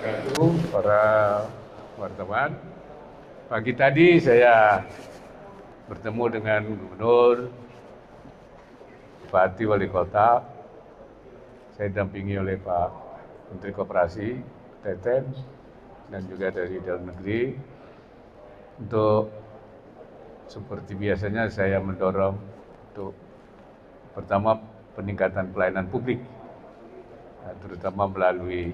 wabarakatuh, para wartawan. Pagi tadi saya bertemu dengan Gubernur, Bupati, Wali Kota. Saya didampingi oleh Pak Menteri Koperasi, Teten, dan juga dari dalam negeri. Untuk seperti biasanya saya mendorong untuk pertama peningkatan pelayanan publik, terutama melalui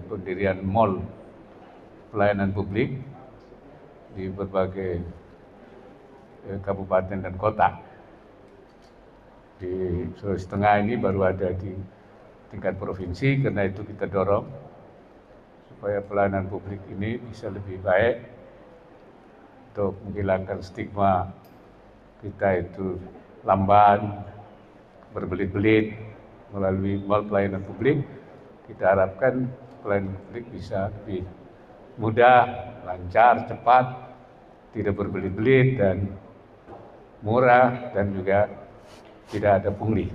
pendirian mall pelayanan publik di berbagai kabupaten dan kota. Di Sulawesi Tengah ini baru ada di tingkat provinsi, karena itu kita dorong supaya pelayanan publik ini bisa lebih baik untuk menghilangkan stigma kita itu lamban, berbelit-belit melalui mall pelayanan publik. Kita harapkan pelayanan publik bisa lebih mudah, lancar, cepat, tidak berbelit-belit dan murah, dan juga tidak ada pungli.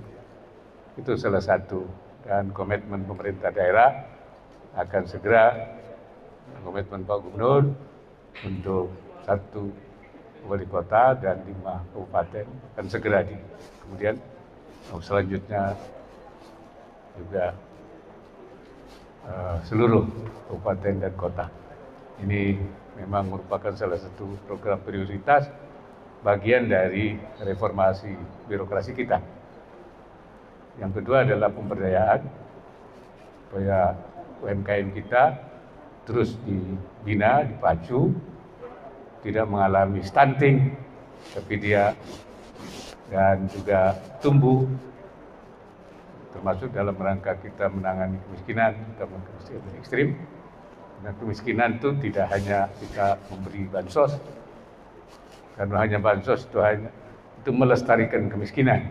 Itu salah satu, dan komitmen pemerintah daerah akan segera, komitmen Pak Gubernur untuk 1 wali kota dan 5 kabupaten akan segera kemudian selanjutnya juga seluruh kabupaten dan kota. Ini memang merupakan salah satu program prioritas, bagian dari reformasi birokrasi kita. Yang kedua adalah pemberdayaan, supaya UMKM kita terus dibina, dipacu, tidak mengalami stunting, tapi dia dan juga tumbuh, termasuk dalam rangka kita menangani kemiskinan, terutama kemiskinan ekstrim. Nah, kemiskinan itu tidak hanya kita memberi bansos, karena hanya bansos itu melestarikan kemiskinan.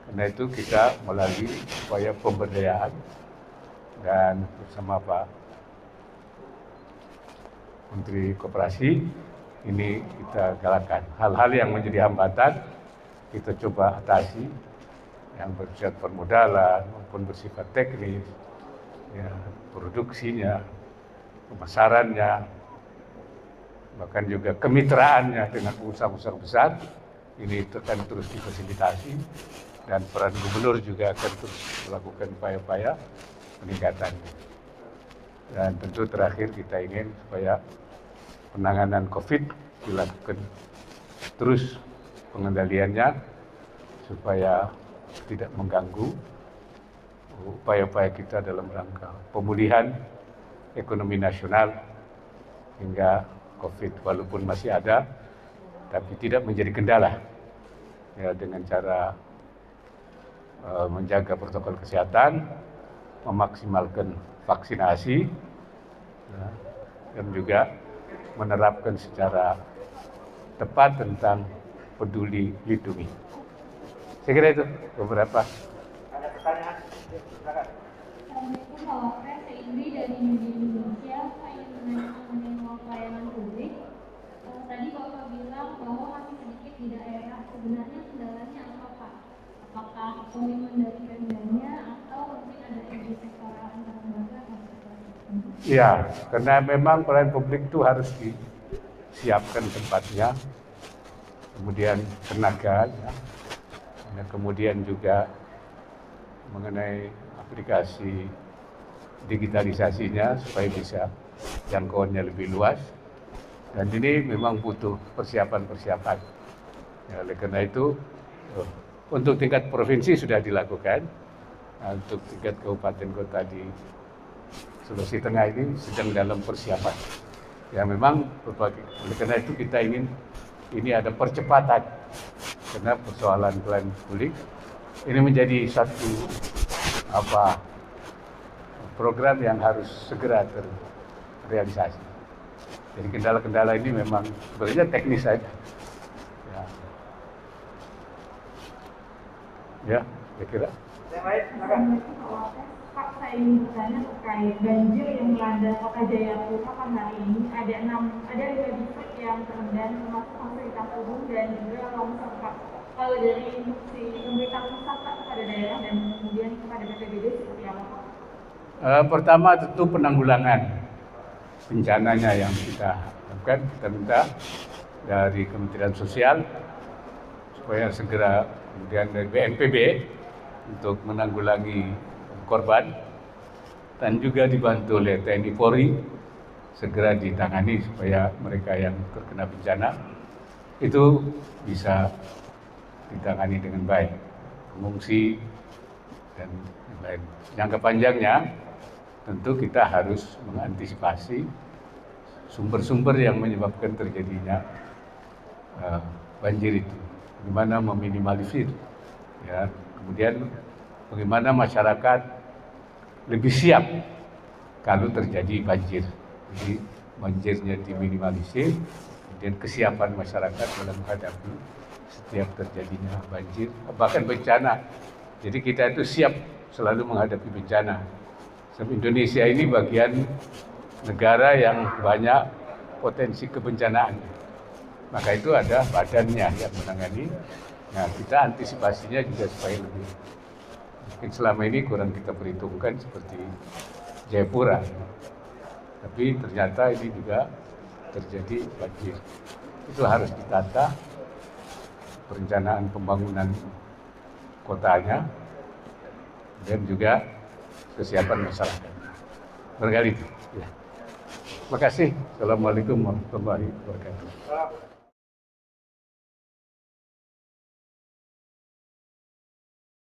Karena itu kita melalui upaya pemberdayaan, dan bersama Pak Menteri Koperasi ini kita galakkan hal-hal yang menjadi hambatan, kita coba atasi, yang bersifat permodalan maupun bersifat teknis, ya, produksinya, pemasarannya, bahkan juga kemitraannya dengan pengusaha-pengusaha besar. Ini akan terus difasilitasi, dan peran gubernur juga akan terus melakukan upaya-upaya peningkatan. Dan tentu terakhir kita ingin supaya penanganan COVID dilakukan terus pengendaliannya, supaya tidak mengganggu upaya-upaya kita dalam rangka pemulihan ekonomi nasional, hingga COVID walaupun masih ada, tapi tidak menjadi kendala, ya, dengan cara menjaga protokol kesehatan, memaksimalkan vaksinasi, ya, dan juga menerapkan secara tepat tentang peduli lindungi. Saya kira itu beberapa. Ada pertanyaan? Silakan. Assalamualaikum, Pak Wapres. Saya Indri dari Media Indonesia. Saya ingin menanyakan mengenai pelayanan publik. Tadi Bapak bilang bahwa masih sedikit di daerah. Sebenarnya kendalanya apa, Pak? Apakah komitmen dari Pemdanya atau mungkin ada ide sektoral antar lembaga atau seperti? Ya, karena memang pelayanan publik itu harus disiapkan tempatnya, kemudian tenaga, ya. Nah, kemudian juga mengenai aplikasi digitalisasinya supaya bisa jangkauannya lebih luas, dan ini memang butuh persiapan-persiapan. Ya, oleh karena itu untuk tingkat provinsi sudah dilakukan, nah, untuk tingkat kabupaten kota di Sulawesi Tengah ini sedang dalam persiapan. Ya, memang berbagai. Oleh karena itu kita ingin ini ada percepatan, karena persoalan pelayanan publik ini menjadi satu program yang harus segera terrealisasi. Jadi kendala-kendala ini memang sebenarnya teknis saja. Ya, saya kira. Yang lain? Silakan. Pak, saya ingin bertanya terkait banjir yang melanda Kota Jayapura kan hari ini. Ada 5 distrik yang terendam, termasuk fasilitas umum dan juga longsor, Pak. Kalau dari instruksi pemerintah pusat, Pak, kepada daerah dan kemudian kepada BPBD seperti apa, Pak? Pertama tentu penanggulangan bencananya yang kita lakukan. Kita minta dari Kementerian Sosial supaya segera, kemudian dari BNPB untuk menanggulangi korban, dan juga dibantu oleh TNI Polri segera ditangani supaya mereka yang terkena bencana itu bisa ditangani dengan baik, pengungsi dan lain. Jangka panjangnya tentu kita harus mengantisipasi sumber-sumber yang menyebabkan terjadinya banjir itu. Bagaimana meminimalisir, ya. Kemudian bagaimana masyarakat lebih siap kalau terjadi banjir. Jadi banjirnya diminimalisir, kemudian kesiapan masyarakat dalam menghadapi setiap terjadinya banjir, bahkan bencana. Jadi kita itu siap selalu menghadapi bencana. Sebab Indonesia ini bagian negara yang banyak potensi kebencanaan. Maka itu ada badannya yang menangani. Nah, kita antisipasinya juga supaya lebih. Mungkin selama ini kurang kita perhitungkan seperti Jayapura. Tapi ternyata ini juga terjadi banjir. Itu harus ditata perencanaan pembangunan kotanya dan juga kesiapan masyarakat. Barangkali itu. Ya. Terima kasih. Assalamualaikum warahmatullahi wabarakatuh.